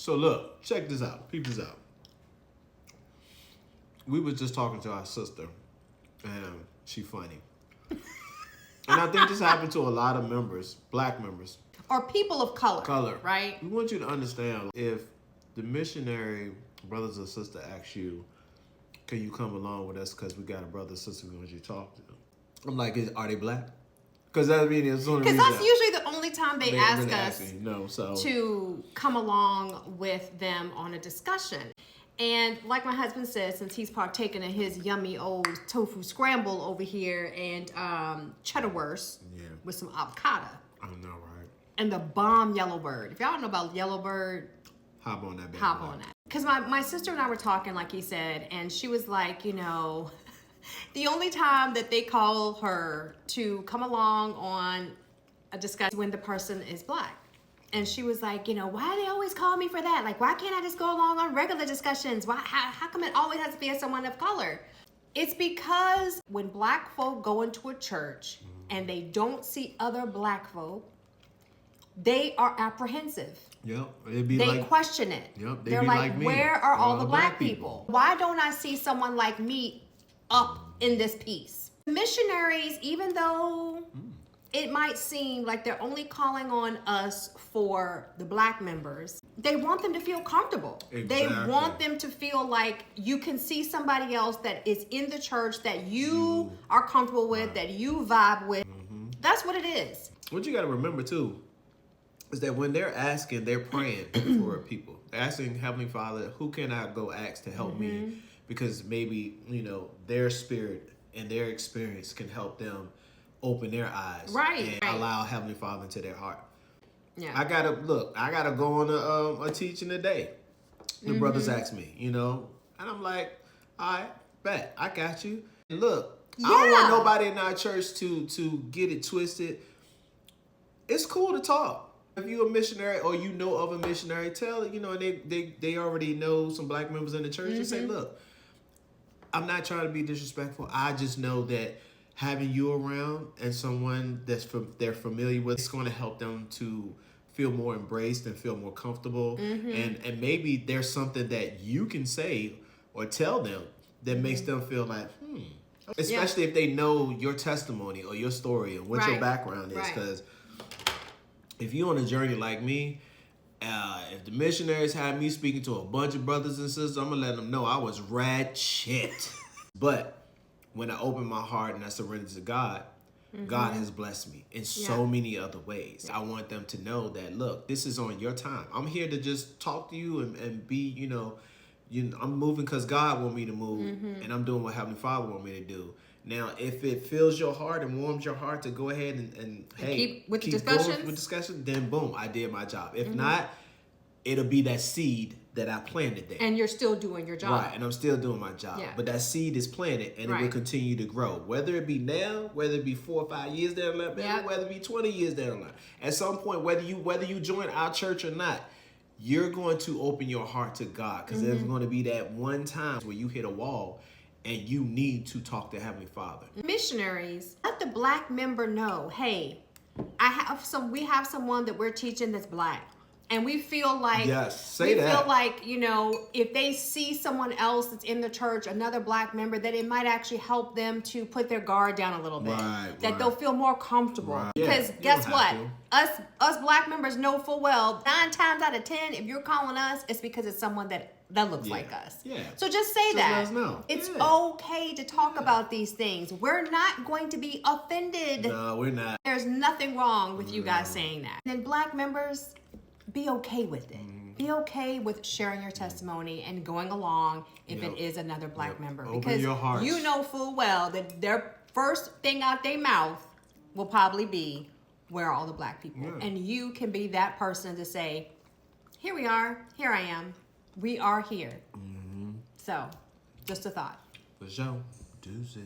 So look, check this out. Peep this out. We was just talking to our sister, and she funny. And I think this happened to a lot of members, black members. Or people of color. Right? We want you to understand, if the missionary brothers and sisters ask you, can you come along with us because we got a brother or sister we want you to talk to? I'm like, are they black? Because that's usually the only time they ask really us to come along with them on a discussion. And like my husband said, since he's partaking in his yummy old tofu scramble over here and cheddar wurst with some avocado. I know, right? And the bomb yellow bird. If y'all don't know about yellow bird, hop on that, baby. Hop on that. Because my sister and I were talking, like he said, and she was like, you know, the only time that they call her to come along on a discussion when the person is black. And she was like, you know, why do they always call me for that? Like, why can't I just go along on regular discussions? How come it always has to be someone of color? It's because when black folk go into a church and they don't see other black folk, they are apprehensive. Yep. They question it. Yep. They're like, where are all the black people? Why don't I see someone like me up in this piece? Missionaries, even though it might seem like they're only calling on us for the black members, they want them to feel comfortable. Exactly. They want them to feel like you can see somebody else that is in the church that you are comfortable with, that you vibe with. That's what it is. What you got to remember too is that when they're asking, they're praying for people. They're asking Heavenly Father, who can I go ask to help me? Because maybe, you know, their spirit and their experience can help them open their eyes and allow Heavenly Father into their heart. Yeah. I gotta go on a teaching today. The brothers asked me, you know, and I'm like, all right, bet, I got you. Look, I don't want nobody in our church to get it twisted. It's cool to talk. If you're a missionary or you know of a missionary, tell it, you know, and they already know some black members in the church and say, look, I'm not trying to be disrespectful. I just know that having you around and someone they're familiar with, it's going to help them to feel more embraced and feel more comfortable. And maybe there's something that you can say or tell them that makes them feel like, especially if they know your testimony or your story and what your background is. Because if you're on a journey like me, if the missionaries had me speaking to a bunch of brothers and sisters, I'm going to let them know I was ratchet. But when I open my heart and I surrender to God, God has blessed me in so many other ways. I want them to know that, look, this is on your time. I'm here to just talk to you and be, you know, I'm moving because God want me to move, and I'm doing what Heavenly Father want me to do. Now, if it fills your heart and warms your heart to go ahead and keep going with discussion, then boom, I did my job. If not, it'll be that seed that I planted there. And you're still doing your job. Right, and I'm still doing my job. Yeah. But that seed is planted, and it will continue to grow. Whether it be now, whether it be 4 or 5 years down the line, whether it be 20 years down the line. At some point, whether you join our church or not, you're going to open your heart to God. Because there's going to be that one time where you hit a wall and you need to talk to Heavenly Father. Missionaries, let the black member know, hey, we have someone that we're teaching that's black. And we feel like, feel like, you know, if they see someone else that's in the church, another black member, that it might actually help them to put their guard down a little bit. That they'll feel more comfortable. Because guess what? Us black members know full well, 9 times out of 10, if you're calling us, it's because it's someone that looks like us. So just say that. Let us know. It's okay to talk about these things. We're not going to be offended. No, we're not. There's nothing wrong with you guys saying that. And then black members, be okay with it. Be okay with sharing your testimony and going along if it is another black member. Because you know full well that their first thing out their mouth will probably be, where are all the black people? And you can be that person to say, here we are, here I am, we are here. So, just a thought. For sure. Deuces.